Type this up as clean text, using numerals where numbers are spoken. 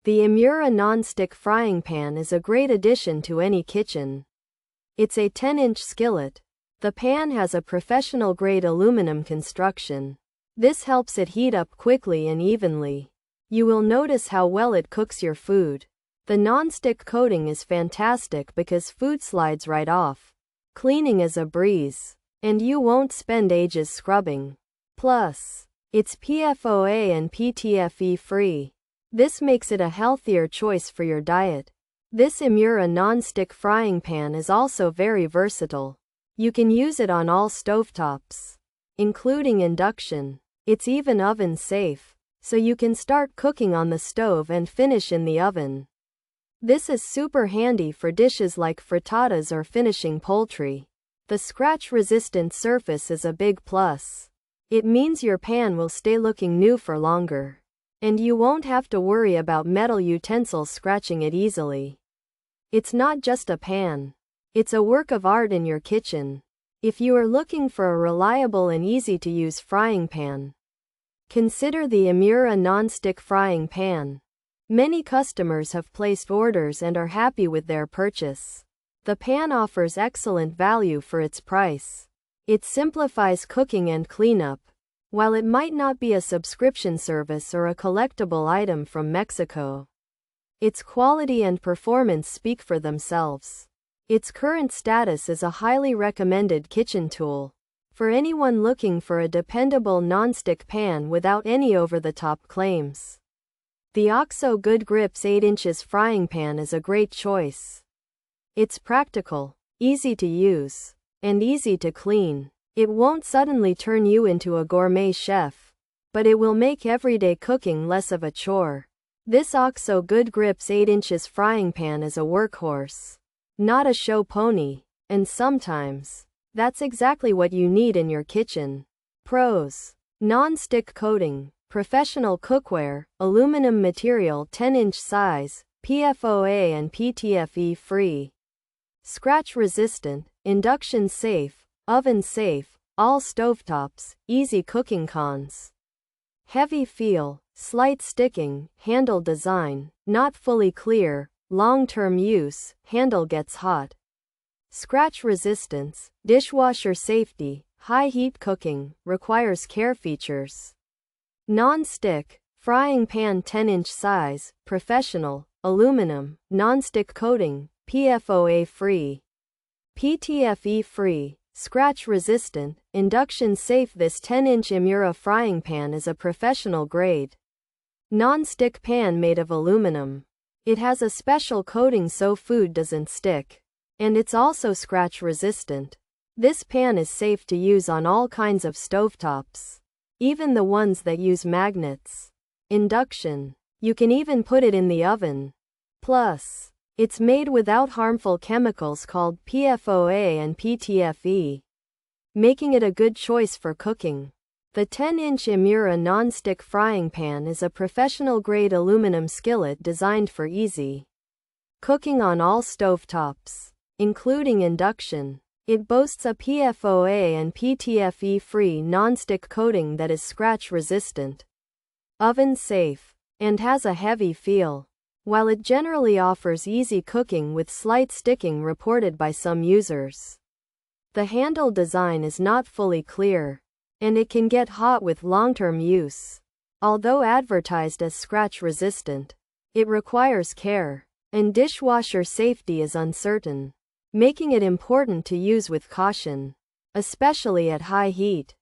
The Emura non-stick frying pan is a great addition to any kitchen. It's a 10-inch skillet. The pan has a professional-grade aluminum construction. This helps it heat up quickly and evenly. You will notice how well it cooks your food. The non-stick coating is fantastic because food slides right off. Cleaning is a breeze. And you won't spend ages scrubbing. Plus, it's PFOA and PTFE free. This makes it a healthier choice for your diet. This Emura non-stick frying pan is also very versatile. You can use it on all stovetops, including induction. It's even oven safe, so you can start cooking on the stove and finish in the oven. This is super handy for dishes like frittatas or finishing poultry. The scratch-resistant surface is a big plus. It means your pan will stay looking new for longer. And you won't have to worry about metal utensils scratching it easily. It's not just a pan. It's a work of art in your kitchen. If you are looking for a reliable and easy-to-use frying pan, consider the Emura non-stick frying pan. Many customers have placed orders and are happy with their purchase. The pan offers excellent value for its price. It simplifies cooking and cleanup. While it might not be a subscription service or a collectible item from Mexico, its quality and performance speak for themselves. Its current status is a highly recommended kitchen tool for anyone looking for a dependable non-stick pan without any over-the-top claims. The OXO Good Grips 8 inches frying pan is a great choice. It's practical, easy to use, and easy to clean. It won't suddenly turn you into a gourmet chef, but it will make everyday cooking less of a chore. This OXO Good Grips 8 inches frying pan is a workhorse, not a show pony, and sometimes, that's exactly what you need in your kitchen. Pros: non-stick coating, professional cookware, aluminum material 10-inch size, PFOA and PTFE free, scratch resistant, induction safe, oven safe, all stovetops, easy cooking. Cons: heavy feel, slight sticking, handle design, not fully clear, long-term use, handle gets hot. Scratch resistance, dishwasher safety, high heat cooking, requires care. Features: non-stick, frying pan 10-inch size, professional, aluminum, non-stick coating, PFOA free, PTFE free, scratch resistant, induction safe. This 10-inch Emura frying pan is a professional grade non-stick pan made of aluminum. It has a special coating so food doesn't stick. And it's also scratch resistant. This pan is safe to use on all kinds of stovetops, even the ones that use magnets. Induction. You can even put it in the oven. Plus, it's made without harmful chemicals called PFOA and PTFE, making it a good choice for cooking. The 10-inch Emura non-stick frying pan is a professional-grade aluminum skillet designed for easy cooking on all stovetops, including induction. It boasts a PFOA and PTFE-free non-stick coating that is scratch-resistant, oven-safe, and has a heavy feel. While it generally offers easy cooking with slight sticking reported by some users, the handle design is not fully clear, and it can get hot with long-term use. Although advertised as scratch-resistant, it requires care, and dishwasher safety is uncertain, making it important to use with caution, especially at high heat.